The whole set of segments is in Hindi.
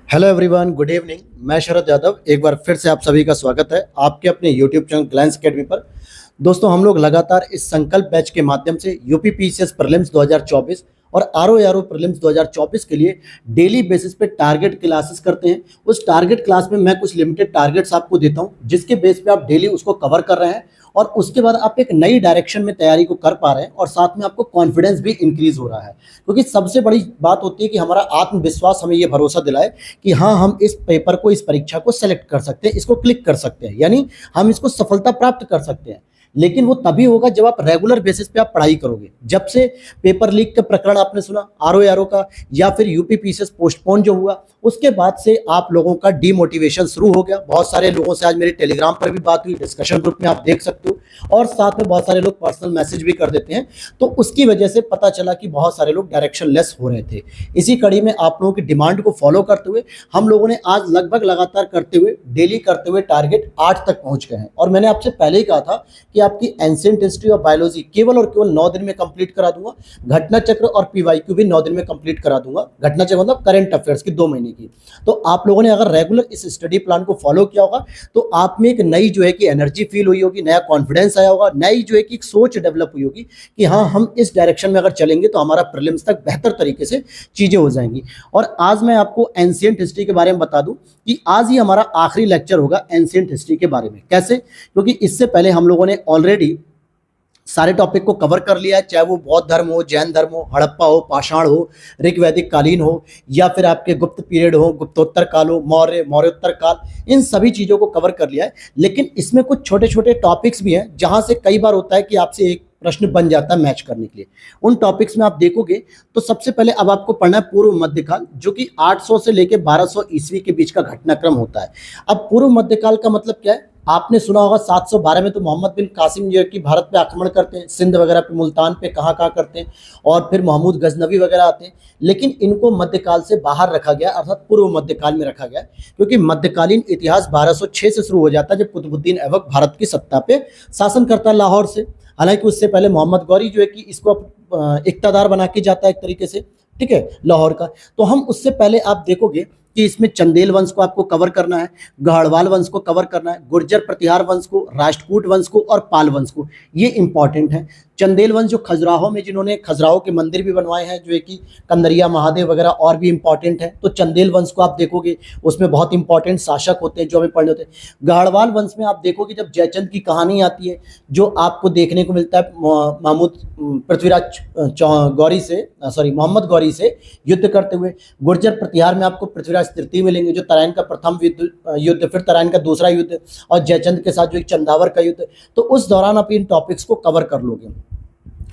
Hello everyone, good evening. मैं शरद यादव एक बार फिर से आप सभी का स्वागत है आपके अपने यूट्यूब चैनल ग्लैंस एकेडमी पर। दोस्तों, हम लोग लगातार इस संकल्प बैच के माध्यम से यूपी पीसीएस प्रीलिम्स 2024 और आरओ प्रीलिम्स 2024 के लिए डेली बेसिस पे टारगेट क्लासेस करते हैं। उस टारगेट क्लास में मैं कुछ लिमिटेड टारगेट्स आपको देता हूं, जिसके बेस पे आप डेली उसको कवर कर रहे हैं और उसके बाद आप एक नई डायरेक्शन में तैयारी को कर पा रहे हैं और साथ में आपको कॉन्फिडेंस भी इंक्रीज हो रहा है। क्योंकि सबसे बड़ी बात होती है कि हमारा आत्मविश्वास हमें ये भरोसा दिलाए कि हाँ, हम इस पेपर को, इस परीक्षा को सेलेक्ट कर सकते हैं, इसको क्लिक कर सकते हैं, यानी हम इसको सफलता प्राप्त कर सकते हैं। लेकिन वो तभी होगा जब आप रेगुलर बेसिस पे आप पढ़ाई करोगे। जब से पेपर लीक का प्रकरण आपने सुना आरओ का, या फिर यूपी पीसीएस पोस्टपोन जो हुआ, उसके बाद से आप लोगों का डीमोटिवेशन शुरू हो गया। बहुत सारे लोगों से आज मेरी टेलीग्राम पर भी बात हुई, डिस्कशन ग्रुप में आप देख सकते हो, और साथ में बहुत सारे लोग पर्सनल मैसेज भी कर देते हैं। तो उसकी वजह से पता चला कि बहुत सारे लोग डायरेक्शन लेस हो रहे थे। इसी कड़ी में आप लोगों की डिमांड को फॉलो करते हुए हम लोगों ने आज लगभग लगातार करते हुए, डेली करते हुए टारगेट 8 तक पहुंच गए हैं। और मैंने आपसे पहले ही कहा था कि आपकी एंशिएंट हिस्ट्री और बायोलॉजी केवल और केवल 9 दिन में कंप्लीट करा दूंगा। घटना चक्र और पीवाईक्यू भी 9 दिन में कंप्लीट करा दूंगा। घटना चक्र मतलब करंट अफेयर्स की 2 महीने की। तो आप लोगों ने अगर रेगुलर इस स्टडी प्लान को फॉलो किया होगा तो आप में एक नई जो है कि एनर्जी फील हुई होगी, नया कॉन्फिडेंस आया होगा, नई जो है कि एक सोच डेवलप हुई होगी कि हाँ, हम इस डायरेक्शन में अगर चलेंगे तो हमारा प्रीलिम्स तक बेहतर तरीके से चीजें हो जाएंगी। और आज मैं आपको एंशिएंट हिस्ट्री के बारे में बता दूं कि आज ही हमारा आखिरी लेक्चर होगा एंशिएंट हिस्ट्री के बारे में। कैसे? क्योंकि इससे पहले हम लोगों ने ऑलरेडी सारे टॉपिक को कवर कर लिया है, चाहे वो बौद्ध धर्म हो, जैन धर्म हो, हड़प्पा हो, पाषाण हो, ऋग वैदिक कालीन हो, या फिर आपके गुप्त पीरियड हो, गुप्तोत्तर काल हो, मौर्योत्तर काल, इन सभी चीज़ों को कवर कर लिया है। लेकिन इसमें कुछ छोटे छोटे टॉपिक्स भी हैं जहां से कई बार होता है कि आपसे एक प्रश्न बन जाता है मैच करने के लिए। उन टॉपिक्स में आप देखोगे तो सबसे पहले अब आपको पढ़ना है पूर्व मध्यकाल, जो कि 800 से लेकर 1200 ईस्वी के बीच का घटनाक्रम होता है। अब पूर्व मध्यकाल का मतलब क्या है? आपने सुना होगा 712 में तो मोहम्मद बिन कासिम जो है कि भारत पे आक्रमण करते हैं, सिंध वगैरह पे, मुल्तान पे, कहाँ कहाँ करते हैं, और फिर महमूद गजनवी वगैरह आते हैं। लेकिन इनको मध्यकाल से बाहर रखा गया, अर्थात पूर्व मध्यकाल में रखा गया, क्योंकि मध्यकालीन इतिहास 1206 से शुरू हो जाता है, जब कुतुबुद्दीन ऐबक भारत की सत्ता पे शासन करता है लाहौर से। हालांकि उससे पहले मोहम्मद गौरी जो है कि इसको इक्तादार बना के जाता है एक तरीके से, ठीक है, लाहौर का। तो हम उससे पहले आप देखोगे कि इसमें चंदेल वंश को आपको कवर करना है, गढ़वाल वंश को कवर करना है, गुर्जर प्रतिहार वंश को, राष्ट्रकूट वंश को और पाल वंश को। ये इंपॉर्टेंट है। चंदेल वंश जो खजुराहो में, जिन्होंने खजुराहो के मंदिर भी बनवाए हैं, जो है कि कंदरिया महादेव वगैरह, और भी इंपॉर्टेंट है। तो चंदेल वंश को आप देखोगे, उसमें बहुत इंपॉर्टेंट शासक होते हैं जो हमें पढ़ने होते हैं। गढ़वाल वंश में आप देखोगे जब जयचंद की कहानी आती है, जो आपको देखने को मिलता है महमूद पृथ्वीराज गौरी से, सॉरी, मोहम्मद गौरी से युद्ध करते हुए। गुर्जर प्रतिहार में आपको पृथ्वीराज तृतीय मिलेंगे, जो तराइन का प्रथम युद्ध, फिर तराइन का दूसरा युद्ध, और जयचंद के साथ जो एक चंदावर का युद्ध। तो उस दौरान आप इन टॉपिक्स को कवर कर लोगे।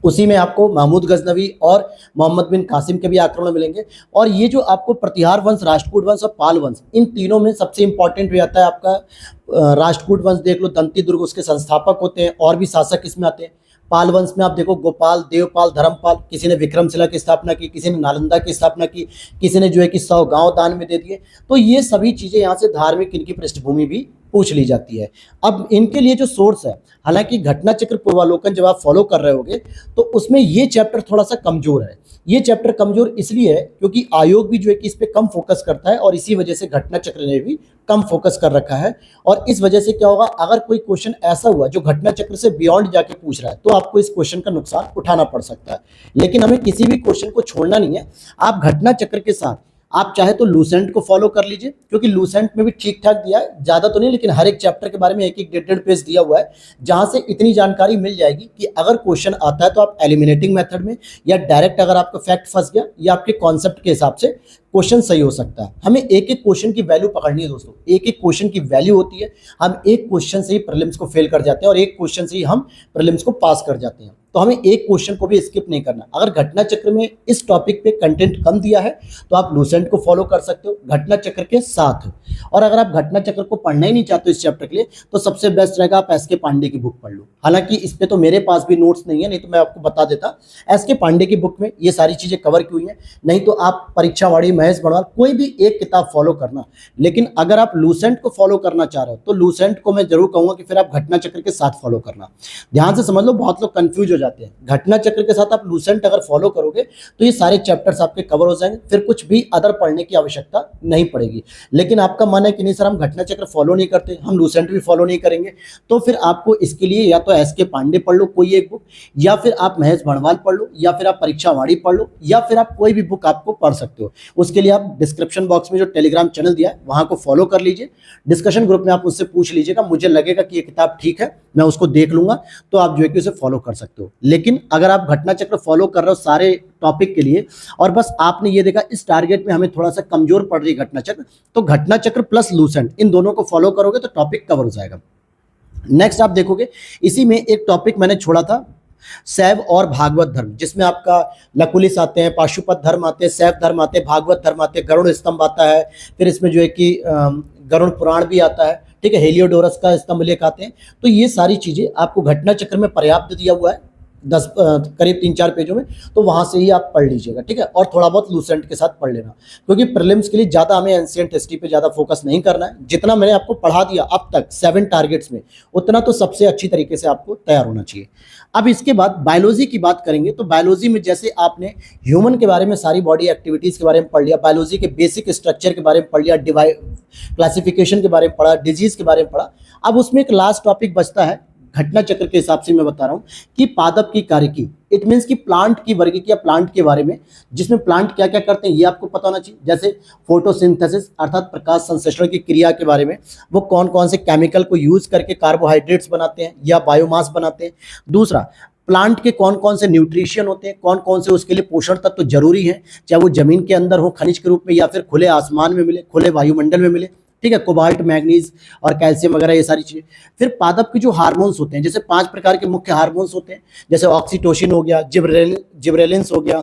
उसी में आपको महमूद गजनवी और मोहम्मद बिन कासिम के भी आक्रमण मिलेंगे। और ये जो आपको प्रतिहार वंश, राष्ट्रकूट वंश और पाल वंश, इन तीनों में सबसे इंपॉर्टेंट भी आता है आपका राष्ट्रकूट वंश। देख लो, दंती दुर्ग उसके संस्थापक होते हैं, और भी शासक इसमें आते हैं। पाल वंश में आप देखो गोपाल, देवपाल, धर्मपाल, किसी ने विक्रमशिला की स्थापना की, किसी ने नालंदा की स्थापना की, किसी ने जो है कि 100 गांव दान में दे दिए। तो ये सभी चीजें यहाँ से धार्मिक इनकी पृष्ठभूमि भी पूछ ली जाती है। अब इनके लिए जो सोर्स है, हालांकि घटना चक्र पूर्वालोकन जब आप फॉलो कर रहे होगे तो उसमें ये चैप्टर थोड़ा सा कमजोर है। ये चैप्टर कमजोर इसलिए है क्योंकि आयोग भी जो है कि इस पे कम फोकस करता है, और इसी वजह से घटना चक्र ने भी कम फोकस कर रखा है। और इस वजह से क्या होगा, अगर कोई क्वेश्चन ऐसा हुआ जो घटना चक्र से बियॉन्ड जाके पूछ रहा है, तो आपको इस क्वेश्चन का नुकसान उठाना पड़ सकता है। लेकिन हमें किसी भी क्वेश्चन को छोड़ना नहीं है। आप घटना चक्र के साथ आप चाहे तो लूसेंट को फॉलो कर लीजिए, क्योंकि लूसेंट में भी ठीक ठाक दिया है, ज्यादा तो नहीं, लेकिन हर एक चैप्टर के बारे में एक एक 1.5 पेज दिया हुआ है, जहां से इतनी जानकारी मिल जाएगी कि अगर क्वेश्चन आता है तो आप एलिमिनेटिंग मेथड में, या डायरेक्ट अगर आपका फैक्ट फंस गया, या आपके कॉन्सेप्ट के हिसाब से क्वेश्चन सही हो सकता है। हमें एक एक क्वेश्चन की वैल्यू पकड़नी है दोस्तों, एक एक क्वेश्चन की वैल्यू होती है। हम एक क्वेश्चन से ही प्रीलिम्स को फेल कर जाते हैं, और एक क्वेश्चन से ही हम प्रीलिम्स को पास कर जाते हैं। तो हमें एक क्वेश्चन को भी स्किप नहीं करना। अगर घटना चक्र में इस टॉपिक पे कंटेंट कम दिया है तो आप लूसेंट को फॉलो कर सकते हो घटना चक्र के साथ। और अगर आप घटना चक्र को पढ़ना ही नहीं चाहते इस चैप्टर के लिए, तो सबसे बेस्ट रहेगा आप एस.के. पांडे की बुक पढ़ लो। हालांकि इस पे तो मेरे पास भी नोट्स नहीं है, नहीं तो मैं आपको बता देता। एस.के. पांडे की बुक में ये सारी चीजें कवर की हुई हैं। नहीं तो आप परीक्षावाड़ी महेश बड़वाल, कोई भी एक किताब फॉलो करना। लेकिन अगर आप लूसेंट को फॉलो करना चाह रहे हो तो लूसेंट को मैं जरूर कहूंगा कि फिर आप घटना चक्र के साथ फॉलो करना। ध्यान से समझ लो, बहुत लोग कंफ्यूज हो जाते हैं। घटना चक्र के साथ आप लूसेंट अगर फॉलो करोगे तो ये सारे चैप्टर्स आपके कवर हो जाएंगे, फिर कुछ भी अदर पढ़ने की आवश्यकता नहीं पड़ेगी। लेकिन आपका मन है कि नहीं सर हम घटना चक्र फॉलो नहीं करते, हम लूसेंट भी फॉलो नहीं करेंगे, तो फिर आपको इसके लिए या तो एस के पांडे पढ़ लो कोई एक बुक, या फिर आप महेश बड़वाल पढ़ लो, या फिर आप परीक्षा वाणी पढ़ लो, या फिर आप कोई भी बुक आपको पढ़ सकते हो। उसके लिए आप डिस्क्रिप्शन बॉक्स में जो टेलीग्राम चैनल दिया है वहां को फॉलो कर लीजिए। डिस्कशन ग्रुप में आप उससे पूछ लीजिएगा, मुझे लगेगा कि ये किताब ठीक है, मैं उसको देख लूंगा, तो आप जो है कि उसे फॉलो कर सकते हो। लेकिन अगर आप घटना चक्र फॉलो कर रहे हो सारे टॉपिक के लिए और बस आपने ये देखा इस टारगेट में हमें थोड़ा सा कमजोर पड़ रही घटना चक्र, तो घटना चक्र प्लस लूसेंट इन दोनों को फॉलो करोगे तो टॉपिक कवर हो जाएगा। नेक्स्ट आप देखोगे इसी में एक टॉपिक मैंने छोड़ा था, शैव और भागवत धर्म, जिसमें आपका लकुलिस आते हैं, पाशुपत धर्म आते हैं, शैव धर्म आते हैं, भागवत धर्म आते हैं, गरुड़ स्तंभ आता है, फिर इसमें जो है कि गरुड़ पुराण भी आता है, ठीक है, हेलियोडोरस का स्तंभ लेख आते हैं। तो ये सारी चीजें आपको घटना चक्र में पर्याप्त दिया हुआ है, 10 करीब 3-4 पेजों में, तो वहां से ही आप पढ़ लीजिएगा, ठीक है। और थोड़ा बहुत लूसेंट के साथ पढ़ लेना, क्योंकि प्रीलिम्स के लिए ज्यादा हमें एंशिएंट हिस्ट्री पे ज्यादा फोकस नहीं करना है। जितना मैंने आपको पढ़ा दिया अब तक 7 टारगेट्स में, उतना तो सबसे अच्छी तरीके से आपको तैयार होना चाहिए। अब इसके बाद बायोलॉजी की बात करेंगे, तो बायोलॉजी में जैसे आपने ह्यूमन के बारे में सारी बॉडी एक्टिविटीज के बारे में पढ़ लिया, बायोलॉजी के बेसिक स्ट्रक्चर के बारे में पढ़ लिया, क्लासिफिकेशन के बारे में पढ़ा, डिजीज के बारे में पढ़ा। अब उसमें एक लास्ट टॉपिक बचता है, घटना चक्र के हिसाब से मैं बता रहा हूं कि पादप की कार्यकी, इट मीन्स कि प्लांट की वर्गीकी या प्लांट के बारे में, जिसमें प्लांट क्या क्या करते हैं ये आपको पता होना चाहिए। जैसे फोटोसिंथेसिस अर्थात प्रकाश संश्लेषण की क्रिया के बारे में, वो कौन कौन से केमिकल को यूज करके कार्बोहाइड्रेट्स बनाते हैं या बायोमास बनाते हैं। दूसरा, प्लांट के कौन कौन से न्यूट्रिशन होते हैं, कौन कौन से उसके लिए पोषण तत्व जरूरी हैं, चाहे वो जमीन के अंदर हो खनिज के रूप में या फिर खुले आसमान में मिले, खुले वायुमंडल में मिले, ठीक है, कोबाल्ट, मैग्नीज और कैल्शियम वगैरह ये सारी चीजें। फिर पादप के जो हार्मोन्स होते हैं, जैसे 5 प्रकार के मुख्य हार्मोन्स होते हैं, जैसे ऑक्सीटोसिन हो गया, जिब्रेलिन्स हो गया,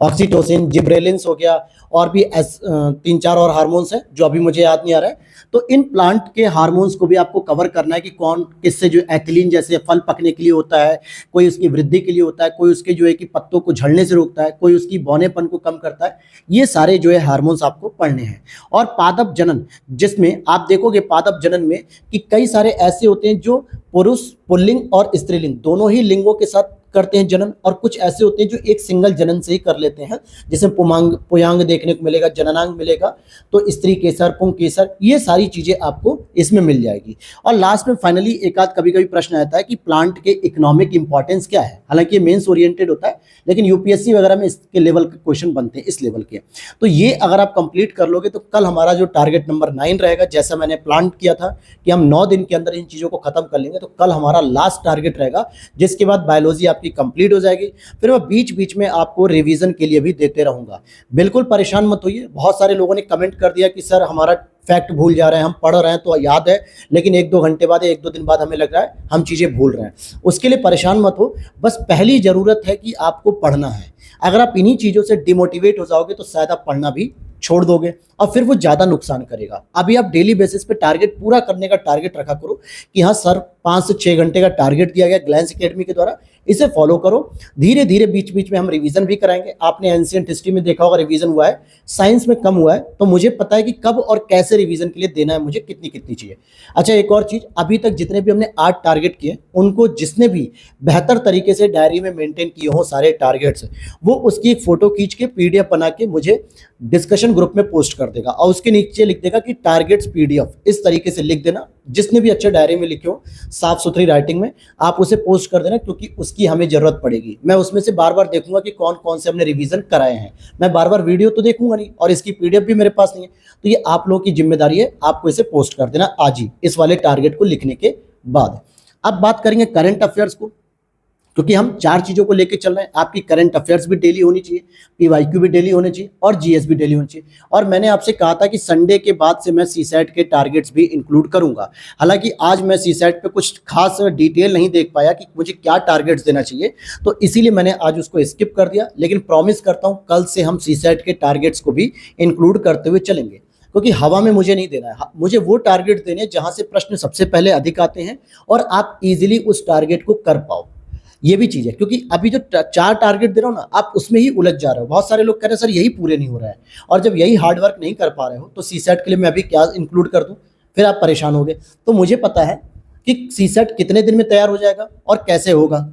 ऑक्सीटोसिन, जिब्रेलिन्स हो गया, और भी 3-4 और हार्मोन्स हैं जो अभी मुझे याद नहीं आ रहा है। तो इन प्लांट के हार्मोन्स को भी आपको कवर करना है कि कौन किससे, जो एथिलीन जैसे फल पकने के लिए होता है, कोई उसकी वृद्धि के लिए होता है, कोई उसके जो है कि पत्तों को झड़ने से रोकता है, कोई उसकी बौनेपन को कम करता है। ये सारे जो है हार्मोन्स आपको पढ़ने हैं। और पादप जनन, जिसमें आप देखोगे पादप जनन में कि कई सारे ऐसे होते हैं जो पुरुष, पुल्लिंग और स्त्रीलिंग दोनों ही लिंगों के साथ करते हैं जनन, और कुछ ऐसे होते हैं जो एक सिंगल जनन से ही कर लेते हैं, जैसे पुयांग देखने को मिलेगा, जननांग मिलेगा, तो स्त्री केसर, पुंग केसर, ये सारी चीजें आपको इसमें मिल जाएगी। और लास्ट में फाइनली एक आध कभी कभी प्रश्न आता है कि प्लांट के इकोनॉमिक इंपॉर्टेंस क्या है। हालांकि ये मेंस ओरिएंटेड होता है, लेकिन यूपीएससी वगैरह में इसके लेवल के क्वेश्चन बनते हैं, इस लेवल के। तो ये अगर आप कंप्लीट कर लोगे तो कल हमारा जो टारगेट नंबर 9 रहेगा, जैसा मैंने प्लान किया था कि हम 9 दिन के अंदर इन चीजों को खत्म कर लेंगे, तो कल हमारा लास्ट टारगेट रहेगा, जिसके बाद बायोलॉजी आपकी कंप्लीट हो जाएगी। फिर मैं बीच बीच में आपको रिवीजन के लिए भी देते रहूंगा। बिल्कुल परेशान मत होइए। बहुत सारे लोगों ने कमेंट कर दिया कि सर हमारा फैक्ट भूल जा रहे हैं, हम पढ़ रहे हैं तो याद है, लेकिन 1-2 घंटे बाद, 1-2 दिन बाद हमें लग रहा है हम चीजें भूल रहे हैं। उसके लिए परेशान मत हो, बस पहली जरूरत है कि आपको पढ़ना है। अगर आप इन्हीं चीजों से डिमोटिवेट हो जाओगे तो शायद आप पढ़ना भी छोड़ दोगे और फिर वो ज्यादा नुकसान करेगा। अभी आप डेली बेसिस पे टारगेट पूरा करने का टारगेट रखा करो कि हाँ सर 5 से 6 घंटे का टारगेट दिया गया ग्लैंस एकेडमी के द्वारा, इसे फॉलो करो। धीरे धीरे बीच बीच में हम रिवीजन भी कराएंगे। आपने एंशिएंट हिस्ट्री में देखा होगा रिवीजन हुआ है, साइंस में कम हुआ है, तो मुझे पता है कि कब और कैसे रिवीजन के लिए देना है मुझे, कितनी कितनी चाहिए। अच्छा, एक और चीज, अभी तक जितने भी हमने 8 टारगेट किए, उनको जिसने भी बेहतर तरीके से डायरी में मेंटेन किए हो सारे टारगेट्स, वो उसकी एक फोटो खींच के पीडीएफ बना के मुझे डिस्कशन ग्रुप में पोस्ट कर देगा और उसके नीचे लिख देगा कि टारगेट्स पीडीएफ, इस तरीके से लिख देना। जिसने भी अच्छे डायरी में लिखे हो साफ सुथरी राइटिंग में, आप उसे पोस्ट कर देना, क्योंकि उसकी हमें जरूरत पड़ेगी। मैं उसमें से बार बार देखूंगा कि कौन कौन से हमने रिवीजन कराए हैं। मैं बार बार वीडियो तो देखूंगा नहीं, और इसकी पीडीएफ भी मेरे पास नहीं है, तो ये आप लोगों की जिम्मेदारी है, आपको इसे पोस्ट कर देना आज ही, इस वाले टारगेट को लिखने के बाद। अब बात करेंगे करंट अफेयर्स को, क्योंकि हम 4 चीजों को लेकर चल रहे हैं। आपकी करंट अफेयर्स भी डेली होनी चाहिए, पीवाईक्यू भी डेली होने चाहिए, और जीएस भी डेली होनी चाहिए। और मैंने आपसे कहा था कि संडे के बाद से मैं सीसैट के टारगेट्स भी इंक्लूड करूंगा। हालांकि आज मैं सीसैट पे कुछ खास डिटेल नहीं देख पाया कि मुझे क्या टारगेट्स देना चाहिए, तो इसीलिए मैंने आज उसको स्किप कर दिया। लेकिन प्रॉमिस करता हूं कल से हम सीसैट के टारगेट्स को भी इंक्लूड करते हुए चलेंगे, क्योंकि हवा में मुझे नहीं देना है। मुझे वो टारगेट देने जहां से प्रश्न सबसे पहले अधिक आते हैं और आप इजीली उस टारगेट को कर पाओ। ये भी चीज़ है, क्योंकि अभी जो 4 टारगेट दे रहा हूँ ना, आप उसमें ही उलझ जा रहे हो। बहुत सारे लोग कह रहे हैं सर यही पूरे नहीं हो रहा है, और जब यही हार्ड वर्क नहीं कर पा रहे हो तो सीसेट के लिए मैं अभी क्या इंक्लूड कर दूँ, फिर आप परेशान होगे। तो मुझे पता है कि सीसेट कितने दिन में तैयार हो जाएगा और कैसे होगा,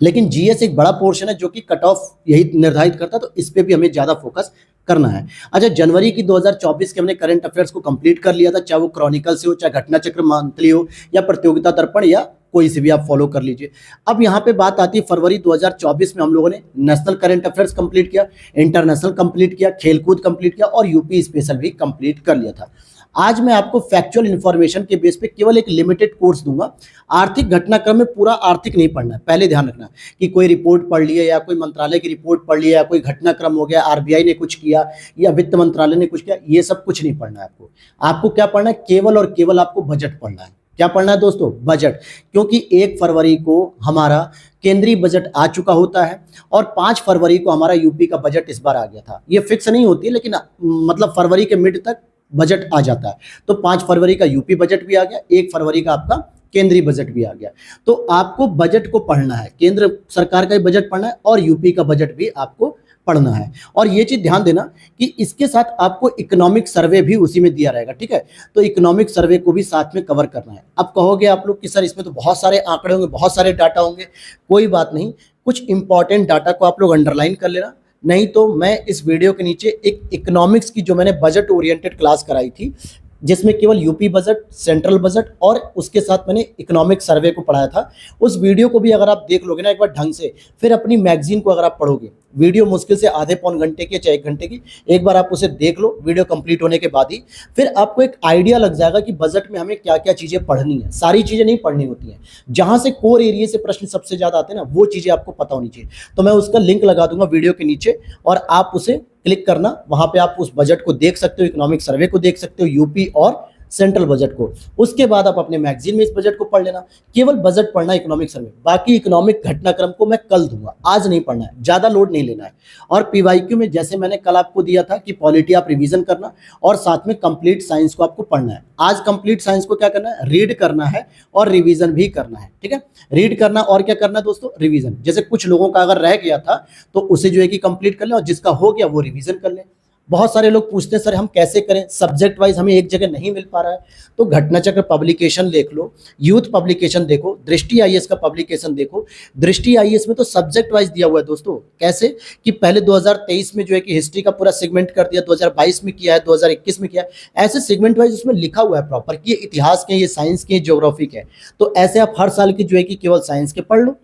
लेकिन जीएस एक बड़ा पोर्शन है जो कि कट ऑफ यही निर्धारित करता है, तो इस पे भी हमें ज़्यादा फोकस करना है। अच्छा, जनवरी की 2024 के हमने करंट अफेयर्स को कंप्लीट कर लिया था, चाहे वो क्रॉनिकल से हो, चाहे घटना चक्र मंथली हो, या प्रतियोगिता दर्पण, या कोई से भी आप फॉलो कर लीजिए। अब यहाँ पे बात आती है फरवरी 2024 में हम लोगों ने नेशनल करंट अफेयर्स कंप्लीट किया, इंटरनेशनल कंप्लीट किया, खेलकूद कंप्लीट किया और यूपी स्पेशल भी कंप्लीट कर लिया था। आज मैं आपको फैक्चुअल इंफॉर्मेशन के बेस पे केवल एक लिमिटेड कोर्स दूंगा। आर्थिक घटनाक्रम में पूरा आर्थिक नहीं पढ़ना है, पहले ध्यान रखना कि कोई रिपोर्ट पढ़ ली है या कोई मंत्रालय की रिपोर्ट पढ़ ली है या कोई घटनाक्रम हो गया, आरबीआई ने कुछ किया या वित्त मंत्रालय ने कुछ किया, ये सब कुछ नहीं पढ़ना है आपको। आपको क्या पढ़ना है, केवल और केवल आपको बजट पढ़ना है। क्या पढ़ना है दोस्तों, बजट, क्योंकि 1 फरवरी को हमारा केंद्रीय बजट आ चुका होता है और 5 फरवरी को हमारा यूपी का बजट इस बार आ गया था। ये फिक्स नहीं होती है, लेकिन मतलब फरवरी के मिड तक बजट आ जाता है। तो 5 फरवरी का यूपी बजट भी आ गया, 1 फरवरी का आपका केंद्रीय बजट भी आ गया। तो आपको बजट को पढ़ना है, केंद्र सरकार का बजट पढ़ना है और यूपी का बजट भी आपको पढ़ना है। और ये चीज ध्यान देना कि इसके साथ आपको इकोनॉमिक सर्वे भी उसी में दिया रहेगा, ठीक है। तो इकोनॉमिक सर्वे को भी साथ में कवर करना है। अब कहोगे आप लोग कि सर इसमें तो बहुत सारे आंकड़े होंगे, बहुत सारे डाटा होंगे। कोई बात नहीं, कुछ इंपॉर्टेंट डाटा को आप लोग अंडरलाइन कर लेना, नहीं तो मैं इस वीडियो के नीचे एक इकोनॉमिक्स की जो मैंने बजट ओरिएंटेड क्लास कराई थी, जिसमें केवल यूपी बजट, सेंट्रल बजट और उसके साथ मैंने इकोनॉमिक सर्वे को पढ़ाया था, उस वीडियो को भी अगर आप देख लोगे ना एक बार ढंग से, फिर अपनी मैगजीन को अगर आप पढ़ोगे, वीडियो मुश्किल से आधे पौन घंटे की चाहे 1 घंटे की, एक बार आप उसे देख लो वीडियो कंप्लीट होने के बाद ही, फिर आपको एक आइडिया लग जाएगा कि बजट में हमें क्या क्या चीज़ें पढ़नी है। सारी चीज़ें नहीं पढ़नी होती हैं, जहां से कोर एरिया से प्रश्न सबसे ज़्यादा आते हैं ना, वो चीज़ें आपको पता होनी चाहिए। तो मैं उसका लिंक लगा दूंगा वीडियो के नीचे और आप उसे क्लिक करना, वहां पे आप उस बजट को देख सकते हो, इकोनॉमिक सर्वे को देख सकते हो, यूपी और सेंट्रल बजट को। उसके बाद आप अपने मैगजीन में इस बजट को पढ़ लेना। केवल बजट पढ़ना, इकोनॉमिक सर्वे, बाकी इकोनॉमिक घटनाक्रम को मैं कल दूंगा, आज नहीं पढ़ना है, ज्यादा लोड नहीं लेना है। और पीवाईक्यू में जैसे मैंने कल आपको दिया था कि पॉलिटी आप रिवीजन करना और साथ में कंप्लीट साइंस को आपको पढ़ना है। आज कंप्लीट साइंस को क्या करना है, रीड करना है और रिवीजन भी करना है, ठीक है। रीड करना और क्या करना है दोस्तों, रिवीजन। जैसे कुछ लोगों का अगर रह गया था तो उसे जो है कि कंप्लीट कर लें और जिसका हो गया वो रिवीजन कर लें। बहुत सारे लोग पूछते हैं सर हम कैसे करें, सब्जेक्ट वाइज हमें एक जगह नहीं मिल पा रहा है। तो घटना चक्र पब्लिकेशन देख लो, यूथ पब्लिकेशन देखो, दृष्टि आईएएस का पब्लिकेशन देखो। दृष्टि आईएएस में तो सब्जेक्ट वाइज दिया हुआ है दोस्तों। कैसे कि पहले 2023 में जो है कि हिस्ट्री का पूरा सेगमेंट कर दिया, 2022 में किया है, 2021 में किया है, ऐसे सेगमेंट वाइज उसमें लिखा हुआ है प्रॉपर कि ये इतिहास के, ये साइंस के, ज्योग्राफी के। तो ऐसे आप हर साल की जो है कि केवल साइंस के पढ़ लो।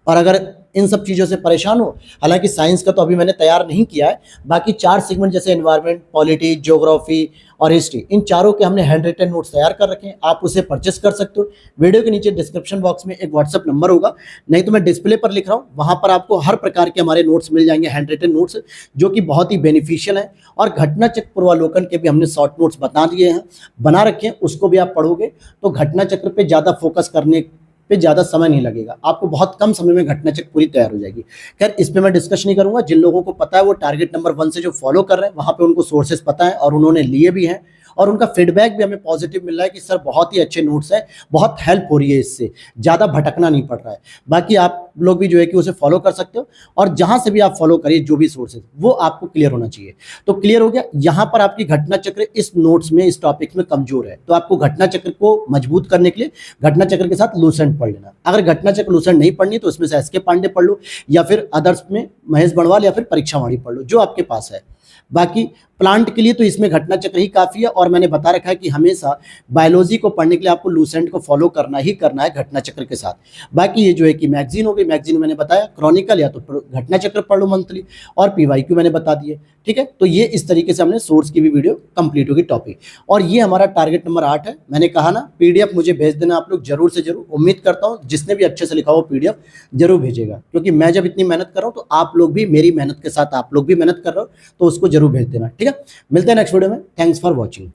और अगर इन सब चीज़ों से परेशान हो, हालांकि साइंस का तो अभी मैंने तैयार नहीं किया है, बाकी 4 सेगमेंट जैसे एनवायरनमेंट, पॉलिटी, ज्योग्राफी और हिस्ट्री, इन चारों के हमने हैंड रिटन नोट्स तैयार कर रखे हैं। आप उसे परचेस कर सकते हो। वीडियो के नीचे डिस्क्रिप्शन बॉक्स में एक व्हाट्सअप नंबर होगा, नहीं तो मैं डिस्प्ले पर लिख रहा हूँ, वहाँ पर आपको हर प्रकार के हमारे नोट्स मिल जाएंगे, हैंड रिटन नोट्स, जो कि बहुत ही बेनिफिशियल है। और घटना चक्र पूर्वालोकन के भी हमने शॉर्ट नोट्स बता दिए हैं, बना रखे हैं, उसको भी आप पढ़ोगे तो घटना चक्र पर ज़्यादा फोकस करने पे ज़्यादा समय नहीं लगेगा, आपको बहुत कम समय में घटना चक्र पूरी तैयार हो जाएगी। खैर इस पे मैं डिस्कस नहीं करूंगा। जिन लोगों को पता है वो टारगेट नंबर 1 से जो फॉलो कर रहे हैं, वहां पे उनको सोर्सेस पता है और उन्होंने लिए भी हैं और उनका फीडबैक भी हमें पॉजिटिव मिल रहा है कि सर बहुत ही अच्छे नोट्स हैं, बहुत हेल्प हो रही है, इससे ज़्यादा भटकना नहीं पड़ रहा है। बाकी आप लोग भी जो है कि उसे फॉलो कर सकते हो और जहां से भी आप फॉलो करिए जो भी सोर्सेज, वो आपको क्लियर होना चाहिए। तो क्लियर हो गया। यहाँ पर आपकी घटना चक्र इस नोट्स में, इस टॉपिक में कमजोर है, तो आपको घटना चक्र को मजबूत करने के लिए घटना चक्र के साथ लूसेंट पढ़ लेना। अगर घटना चक्र लूसेंट नहीं पढ़नी तो उसमें से एसके पांडे पढ़ लो, या फिर अदर्स में महेश बड़वाल या फिर परीक्षावाणी पढ़ लो, जो आपके पास है। बाकी प्लांट के लिए तो इसमें घटना चक्र ही काफी है। और मैंने बता रखा है कि हमेशा बायोलॉजी को पढ़ने के लिए आपको लूसेंट को फॉलो करना ही करना है घटना चक्र के साथ। बाकी ये जो है कि मैगजीन हो गई, मैगजीन मैंने बताया, क्रॉनिकल या तो घटना चक्र पढ़ लो मंथली, और पीवाईक्यू मैंने बता दिए, ठीक है। तो ये इस तरीके से हमने सोर्स की भी वीडियो कंप्लीट होगी टॉपिक। और ये हमारा टारगेट नंबर 8 है। मैंने कहा ना पीडीएफ मुझे भेज देना आप लोग जरूर से जरूर। उम्मीद करता हूँ जिसने भी अच्छे से लिखा हो पीडीएफ जरूर भेजेगा, क्योंकि मैं जब इतनी मेहनत कर रहा हूँ तो आप लोग भी मेरी मेहनत के साथ, आप लोग भी मेहनत कर रहे हो, तो उसको जरूर भेज देना, ठीक है। मिलते हैं नेक्स्ट वीडियो में। Thanks for watching.